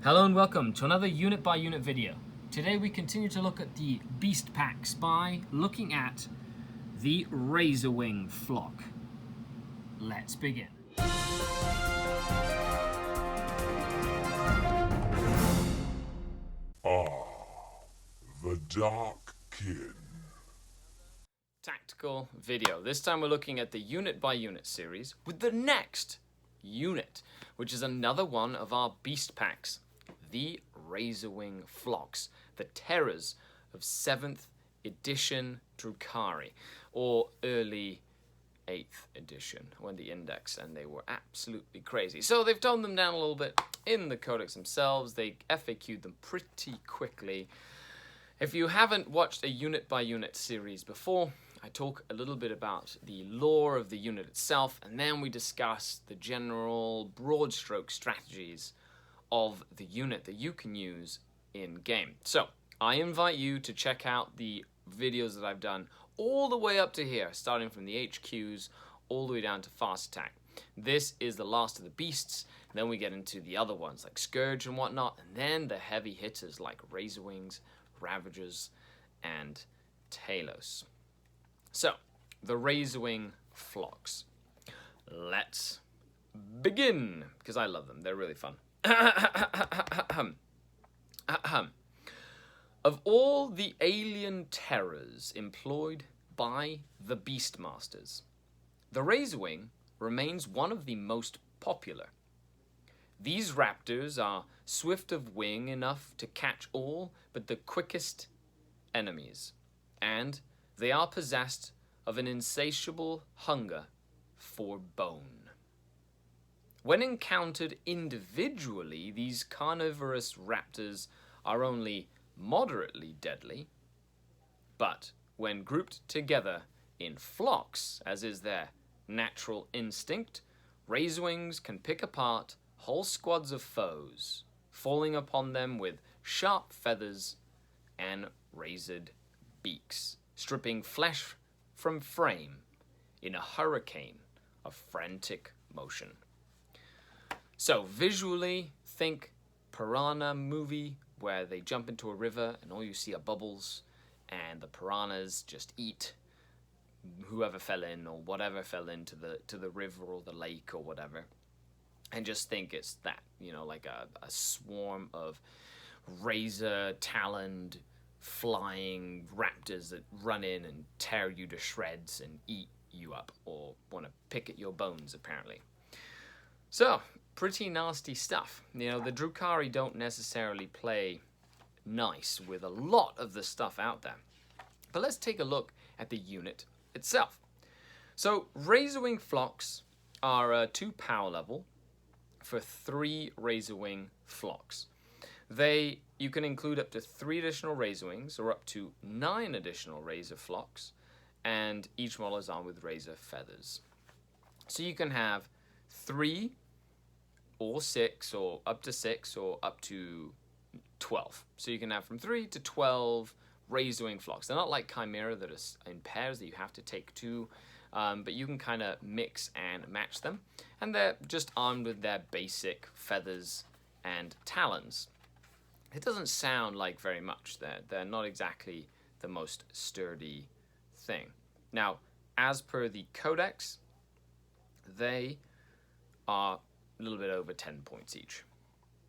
Hello and welcome to another unit by unit video. Today we continue to look at the Beast Packs by looking at the Razorwing Flock. Let's begin. The Dark Kin. Tactical video. This time we're looking at the unit by unit series with the next unit, which is another one of our Beast Packs. The Razorwing Flocks, the terrors of 7th edition Drukhari, or early 8th edition, when the index, and they were absolutely crazy. So they've toned them down a little bit in the codex themselves. They FAQ'd them pretty quickly. If you haven't watched a unit by unit series before, I talk a little bit about the lore of the unit itself, and then we discuss the general broad stroke strategies of the unit that you can use in game. So I invite you to check out the videos that I've done all the way up to here, starting from the HQs all the way down to fast attack. This is the last of the beasts, and then we get into the other ones like Scourge and whatnot, and then the heavy hitters like Razorwings, Ravagers, and Talos. So the Razorwing Flocks. Let's begin, because I love them. They're really fun. Of all the alien terrors employed by the Beastmasters, the Razorwing remains one of the most popular. These raptors are swift of wing enough to catch all but the quickest enemies, and they are possessed of an insatiable hunger for bone. When encountered individually, these carnivorous raptors are only moderately deadly, but when grouped together in flocks, as is their natural instinct, Razorwings can pick apart whole squads of foes, falling upon them with sharp feathers and razored beaks, stripping flesh from frame in a hurricane of frantic motion. So visually, think piranha movie where they jump into a river and all you see are bubbles and the piranhas just eat whoever fell in or whatever fell into the river or the lake or whatever. And just think it's that, like a swarm of razor-taloned flying raptors that run in and tear you to shreds and eat you up or want to pick at your bones, apparently. So, pretty nasty stuff. The Drukhari don't necessarily play nice with a lot of the stuff out there. But let's take a look at the unit itself. So, Razorwing Flocks are a 2 power level for 3 Razorwing Flocks. You can include up to 3 additional Razorwings or up to 9 additional Razor Flocks, and each model is armed with Razor Feathers. So you can have 3 or 6 or up to 6 or up to 12. So you can have from 3 to 12 Razorwing Flocks. They're not like Chimera that are in pairs that you have to take 2, but you can kind of mix and match them. And they're just armed with their basic feathers and talons. It doesn't sound like very much. They're not exactly the most sturdy thing. Now, as per the Codex, they are a little bit over 10 points each.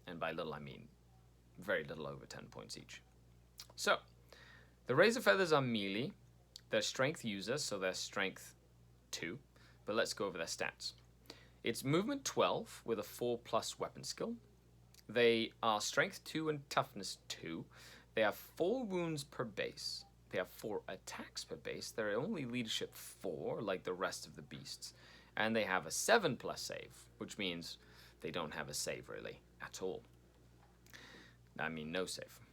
And by little, I mean very little over 10 points each. So, the Razor Feathers are melee. They're strength users, so they're strength 2. But let's go over their stats. It's movement 12 with a 4+ weapon skill. They are strength 2 and toughness 2. They have 4 wounds per base. They have 4 attacks per base. They're only leadership 4, like the rest of the beasts. And they have a 7+ save, which means they don't have a save really at all. I mean, no save.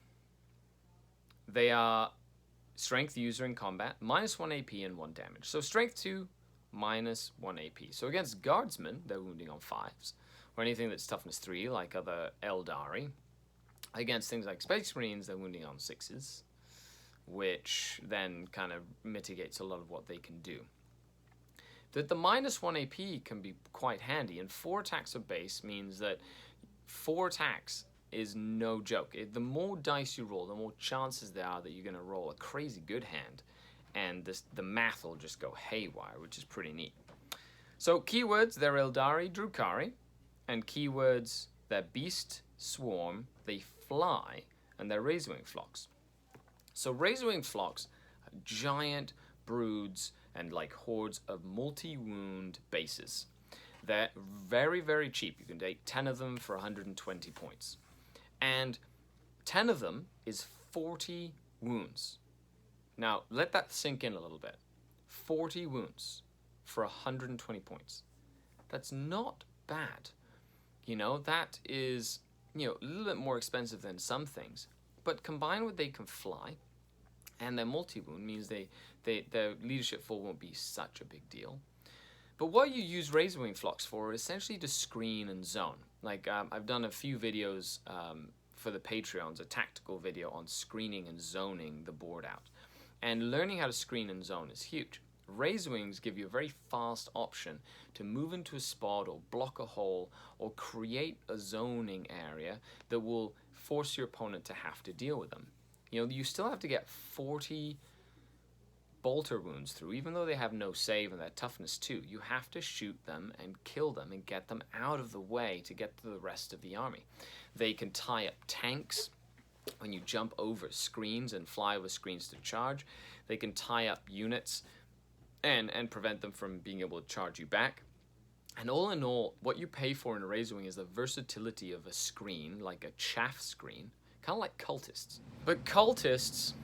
They are strength user in combat, -1 AP and 1 damage. So strength 2, -1 AP. So against guardsmen, they're wounding on 5s. Or anything that's toughness 3, like other Eldari. Against things like Space Marines, they're wounding on 6s, which then kind of mitigates a lot of what they can do. That the -1 AP can be quite handy, and 4 attacks of base means that 4 attacks is no joke. The more dice you roll, the more chances there are that you're going to roll a crazy good hand, and the math will just go haywire, which is pretty neat. So keywords, they're Eldari, Drukhari, and keywords, they're Beast, Swarm, they fly, and they're Razorwing Flocks. So Razorwing Flocks are giant broods and like hordes of multi-wound bases. They're very, very cheap. You can take 10 of them for 120 points. And 10 of them is 40 wounds. Now, let that sink in a little bit. 40 wounds for 120 points. That's not bad. You know, that is, you know, a little bit more expensive than some things. But combined with they can fly, and their multi-wound means their leadership fall won't be such a big deal. But what you use Razorwing Flocks for is essentially to screen and zone. Like, I've done a few videos for the Patreons, a tactical video on screening and zoning the board out. And learning how to screen and zone is huge. Razorwings give you a very fast option to move into a spot or block a hole or create a zoning area that will force your opponent to have to deal with them. You know, you still have to get 40 bolter wounds through, even though they have no save and that toughness too. You have to shoot them and kill them and get them out of the way to get to the rest of the army. They can tie up tanks when you jump over screens and fly over screens to charge. They can tie up units and prevent them from being able to charge you back. And all in all, what you pay for in a Razorwing is the versatility of a screen, like a chaff screen, kind of like cultists. But cultists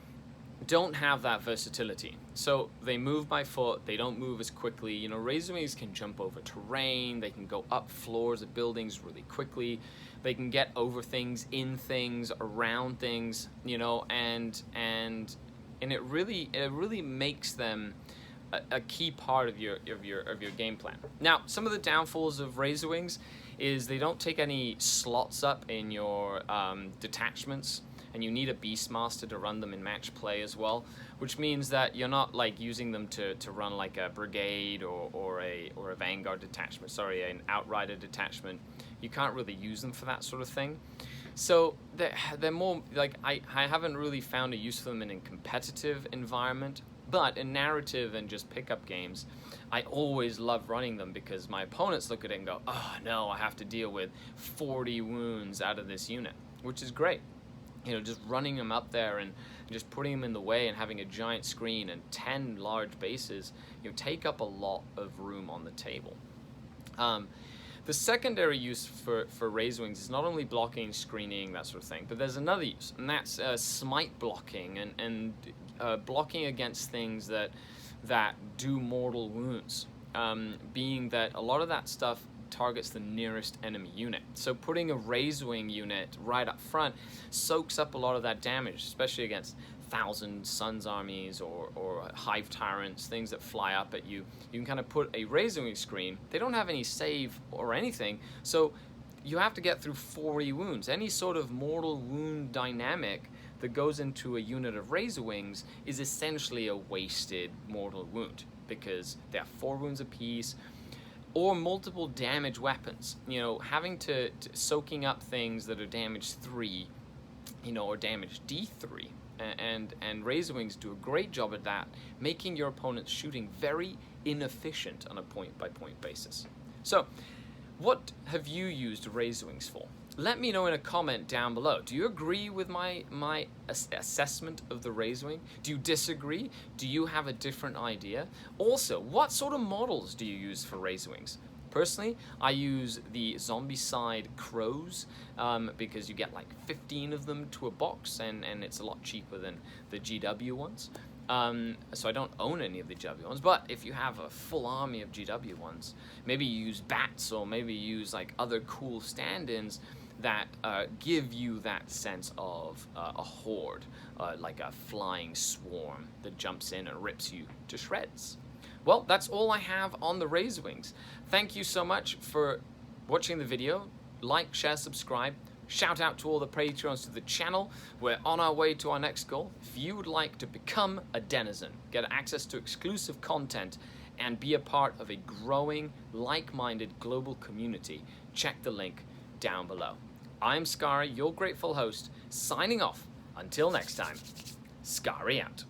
don't have that versatility. So they move by foot, they don't move as quickly. You know, Razorwings can jump over terrain, they can go up floors of buildings really quickly, they can get over things, in things, around things, you know, and it really makes them a key part of your game plan. Now, some of the downfalls of Razorwings is they don't take any slots up in your detachments, and you need a Beastmaster to run them in match play as well, which means that you're not like using them to run like a brigade or a vanguard detachment, sorry, an outrider detachment. You can't really use them for that sort of thing. So they're more like, I haven't really found a use for them in a competitive environment, but in narrative and just pickup games, I always love running them because my opponents look at it and go, oh no, I have to deal with 40 wounds out of this unit, which is great. You know, just running them up there and just putting them in the way and having a giant screen and 10 large bases, you know, take up a lot of room on the table. The secondary use for Razorwings is not only blocking, screening, that sort of thing, but there's another use, and that's smite blocking and blocking against things that do mortal wounds, being that a lot of that stuff targets the nearest enemy unit. So putting a Razorwing unit right up front soaks up a lot of that damage, especially against Thousand Suns armies or Hive Tyrants, things that fly up at you. You can kind of put a Razorwing screen. They don't have any save or anything, so you have to get through 40 wounds. Any sort of mortal wound dynamic that goes into a unit of Razorwings is essentially a wasted mortal wound because they have 4 wounds apiece, or multiple damage weapons. You know, having to soaking up things that are damage 3, you know, or damage D3. And Razorwings do a great job at that, making your opponent's shooting very inefficient on a point-by-point basis. So, what have you used Razorwings for? Let me know in a comment down below. Do you agree with my assessment of the Razorwing? Do you disagree? Do you have a different idea? Also, what sort of models do you use for Razorwings? Personally, I use the Zombicide Crows because you get like 15 of them to a box, and it's a lot cheaper than the GW ones. So I don't own any of the GW ones, but if you have a full army of GW ones, maybe you use bats or maybe you use like other cool stand-ins that give you that sense of a horde, like a flying swarm that jumps in and rips you to shreds. Well, that's all I have on the Razorwings. Thank you so much for watching the video. Like, share, subscribe. Shout out to all the Patreons to the channel. We're on our way to our next goal. If you would like to become a denizen, get access to exclusive content, and be a part of a growing, like-minded global community, check the link down below. I'm Skari, your grateful host, signing off. Until next time, Skari out.